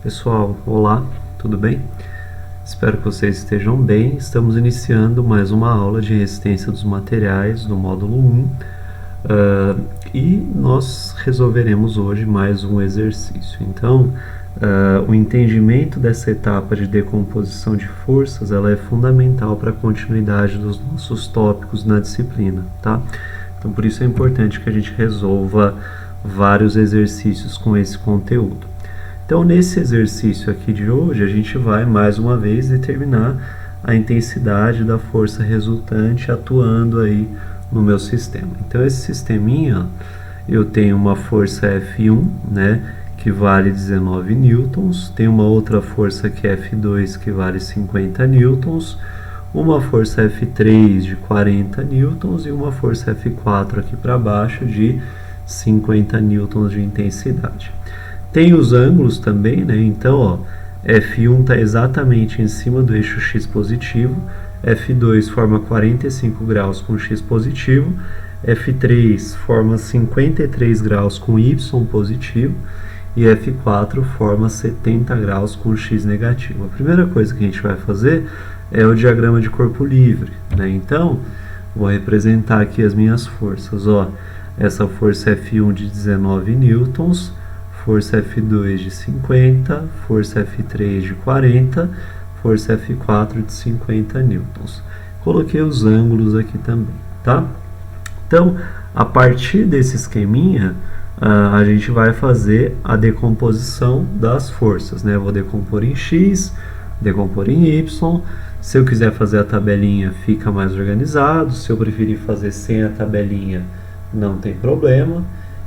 Pessoal, olá, tudo bem? Espero que vocês estejam bem. Estamos iniciando mais uma aula de resistência dos materiais do módulo 1 e nós resolveremos hoje mais um exercício. Então, o entendimento dessa etapa de decomposição de forças ela é fundamental para a continuidade dos nossos tópicos na disciplina, tá? Então, por isso é importante que a gente resolva vários exercícios com esse conteúdo. Então, nesse exercício aqui de hoje, a gente vai mais uma vez determinar a intensidade da força resultante atuando aí no meu sistema. Então, esse sisteminha, eu tenho uma força F1, né, que vale 19 newtons, tem uma outra força que é F2, que vale 50 newtons, uma força F3 de 40 newtons e uma força F4 aqui para baixo de 50 newtons de intensidade. Tem os ângulos também, né? Então, ó, F1 está exatamente em cima do eixo x positivo, F2 forma 45 graus com x positivo, F3 forma 53 graus com y positivo e F4 forma 70 graus com x negativo. A primeira coisa que a gente vai fazer é o diagrama de corpo livre, né? Então, vou representar aqui as minhas forças, ó. Essa força F1 de 19 newtons, força F2 de 50, força F3 de 40, força F4 de 50 newtons. Coloquei os ângulos aqui também, tá? Então, a partir desse esqueminha, a gente vai fazer a decomposição das forças, né? Eu vou decompor em X, decompor em Y. Se eu quiser fazer a tabelinha, fica mais organizado. Se eu preferir fazer sem a tabelinha, não tem problema.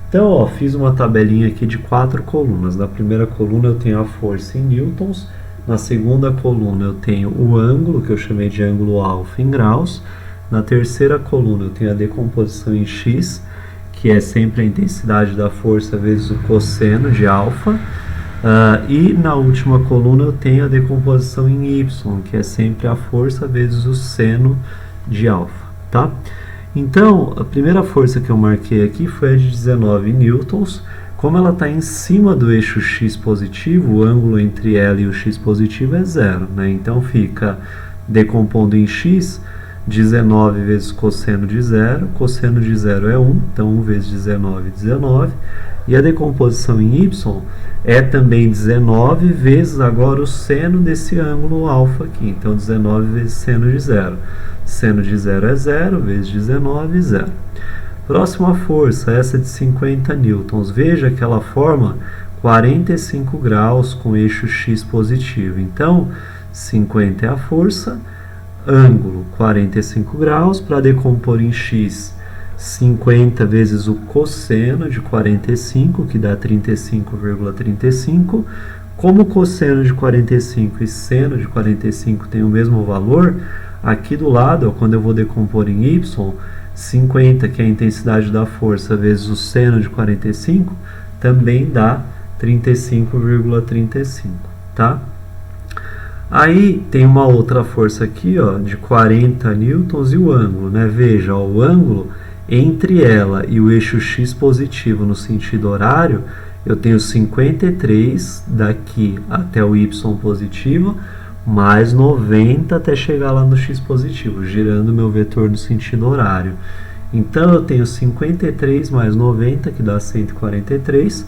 Então, ó, fiz uma tabelinha aqui de 4 colunas. Na primeira coluna eu tenho a força em newtons, na segunda coluna eu tenho o ângulo, que eu chamei de ângulo alfa em graus, na terceira coluna eu tenho a decomposição em x, que é sempre a intensidade da força vezes o cosseno de alfa, e na última coluna eu tenho a decomposição em y, que é sempre a força vezes o seno de alfa, tá? Então, a primeira força que eu marquei aqui foi a de 19 newtons. Como ela está em cima do eixo x positivo, o ângulo entre ela e o x positivo é zero, né? Então, fica decompondo em x, 19 vezes cosseno de zero é 1, então 1 vezes 19, 19. E a decomposição em y é também 19 vezes agora o seno desse ângulo alfa aqui, então 19 vezes seno de zero. Seno de zero é 0, vezes 19, 0. Próxima força, essa de 50 newtons. Veja que ela forma 45 graus com eixo x positivo. Então, 50 é a força, ângulo 45 graus, para decompor em x, 50 vezes o cosseno de 45, que dá 35,35. Como o cosseno de 45 e seno de 45 tem o mesmo valor, aqui do lado, ó, quando eu vou decompor em y, 50, que é a intensidade da força, vezes o seno de 45, também dá 35,35, tá? Aí tem uma outra força aqui, ó, de 40 newtons e o ângulo, né? Veja, ó, o ângulo entre ela e o eixo x positivo no sentido horário, eu tenho 53 daqui até o y positivo, mais 90 até chegar lá no x positivo, girando meu vetor no sentido horário. Então, eu tenho 53 mais 90, que dá 143.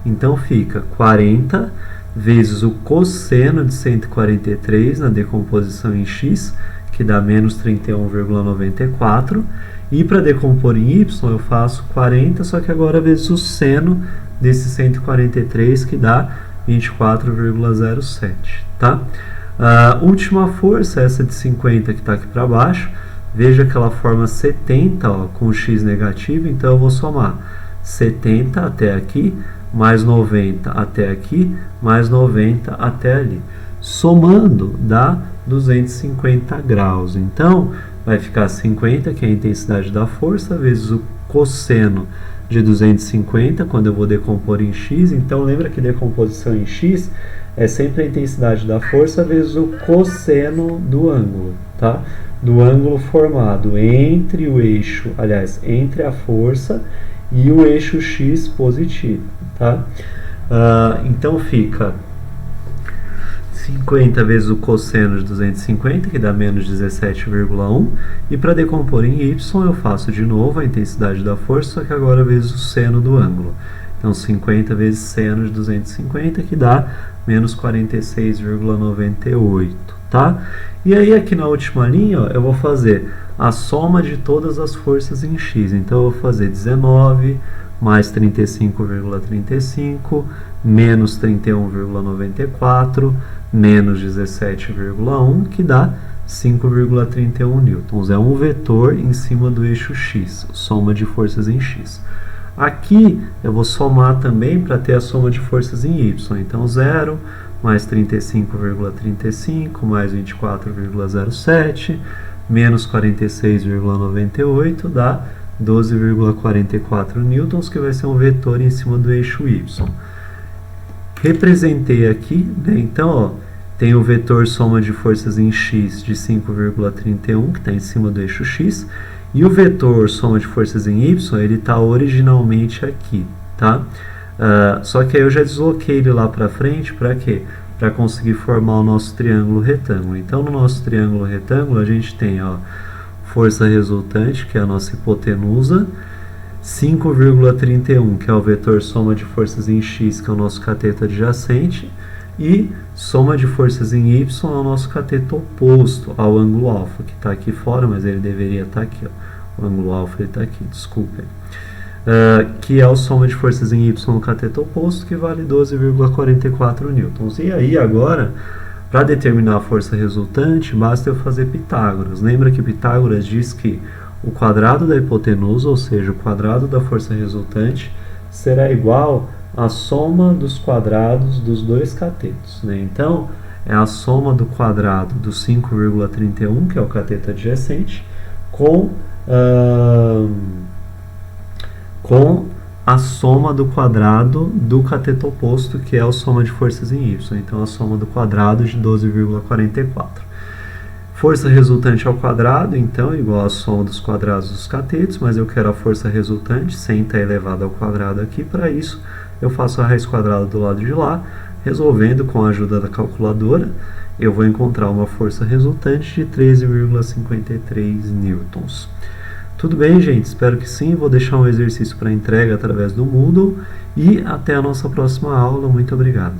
Então, fica 40 vezes o cosseno de 143 na decomposição em x, que dá menos 31,94. E para decompor em y, eu faço 40, só que agora vezes o seno desse 143, que dá 24,07, tá? A última força, essa de 50 que está aqui para baixo, veja que ela forma 70, ó, com x negativo, então eu vou somar 70 até aqui, mais 90 até aqui, mais 90 até ali. Somando, dá 250 graus. Então, vai ficar 50, que é a intensidade da força, vezes o cosseno de 250, quando eu vou decompor em x. Então, lembra que decomposição em x é sempre a intensidade da força vezes o cosseno do ângulo, tá? Do ângulo formado entre o eixo, aliás, entre a força e o eixo x positivo, tá? Então fica 50 vezes o cosseno de 250, que dá menos 17,1. E para decompor em y, eu faço de novo a intensidade da força, só que agora vezes o seno do ângulo. Então, 50 vezes seno de 250, que dá menos 46,98, tá? E aí, aqui na última linha, ó, eu vou fazer a soma de todas as forças em x. Então, eu vou fazer 19 mais 35,35, menos 31,94, menos 17,1, que dá 5,31 newtons. É um vetor em cima do eixo x, soma de forças em x. Aqui eu vou somar também para ter a soma de forças em y. Então 0 mais 35,35 mais 24,07 menos 46,98 dá 12,44 newtons, que vai ser um vetor em cima do eixo y. Representei aqui, né? Então, ó, tem o vetor soma de forças em x de 5,31, que está em cima do eixo x, e o vetor soma de forças em y, ele está originalmente aqui, tá? Só que aí eu já desloquei ele lá para frente, para quê? Para conseguir formar o nosso triângulo retângulo. Então, no nosso triângulo retângulo, a gente tem, ó, força resultante, que é a nossa hipotenusa, 5,31, que é o vetor soma de forças em x, que é o nosso cateto adjacente, e soma de forças em y é o nosso cateto oposto ao ângulo alfa, que está aqui fora, mas ele deveria estar aqui, ó. O ângulo alfa está aqui, desculpem. Que é o soma de forças em y no cateto oposto, que vale 12,44 newtons. E aí, agora, para determinar a força resultante, basta eu fazer Pitágoras. Lembra que Pitágoras diz que o quadrado da hipotenusa, ou seja, o quadrado da força resultante, será igual à soma dos quadrados dos dois catetos, né? Então, é a soma do quadrado do 5,31, que é o cateto adjacente, com a soma do quadrado do cateto oposto, que é a soma de forças em y. Então, a soma do quadrado de 12,44. Força resultante ao quadrado, então, é igual à soma dos quadrados dos catetos, mas eu quero a força resultante sem estar elevada ao quadrado aqui. Para isso, eu faço a raiz quadrada do lado de lá, resolvendo com a ajuda da calculadora, eu vou encontrar uma força resultante de 13,53 newtons. Tudo bem, gente? Espero que sim. Vou deixar um exercício para entrega através do Moodle e até a nossa próxima aula. Muito obrigado.